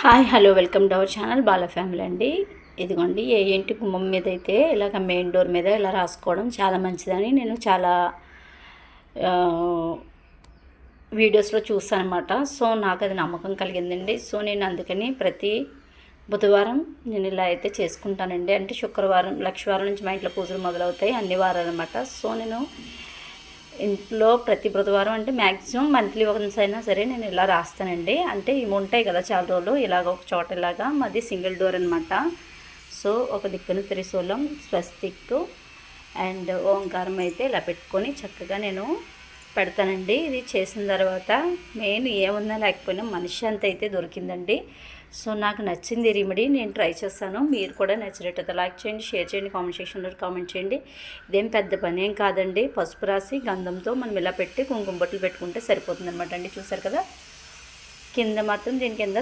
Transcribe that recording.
Hi hello welcome to our channel Bala family అండి. ఇదిగోండి ఏ ఇంటి గుమ్మం మీద అయితే ఇలాగ మెయిన్ డోర్ మీద ఇలా రాసుకోవడం చాలా మంచిదని నేను చాలా వీడియోస్లో చూసాను అనమాట. సో నాకు అది నమ్మకం కలిగిందండి. సో నేను అందుకని ప్రతి బుధవారం నేను ఇలా అయితే చేసుకుంటానండి. అంటే శుక్రవారం లక్షవారం నుంచి మా ఇంట్లో పూజలు మొదలవుతాయి, అన్ని వారాలు అనమాట. సో నేను ఇంట్లో ప్రతి బుధవారం అంటే మ్యాక్సిమం మంత్లీ వన్స్ అయినా సరే నేను ఇలా రాస్తానండి. అంటే ఇవి ఉంటాయి కదా చాలా రోజులు, ఇలాగ ఒక చోట ఇలాగా మాది సింగిల్ డోర్ అనమాట. సో ఒక దిక్కున త్రిశూలం, స్వస్తిక్ అండ్ ఓంకారం అయితే ఇలా పెట్టుకొని చక్కగా నేను పెడతానండి. ఇది చేసిన తర్వాత మెయిన్ ఏమున్నా లేకపోయినా మనశ్శాంతి అయితే దొరికిందండి. సో నాకు నచ్చింది రెమెడీ, నేను ట్రై చేస్తాను. మీరు కూడా నచ్చినట్టయితే లైక్ చేయండి, షేర్ చేయండి, కామెంట్ సెక్షన్లో కామెంట్ చేయండి. ఇదేం పెద్ద పని ఏం కాదండి. పసుపు రాసి గంధంతో మనం ఇలా పెట్టి కుంకుమ బొట్లు పెట్టుకుంటే సరిపోతుంది అనమాట అండి. చూసారు కదా, కింద మాత్రం దీని కింద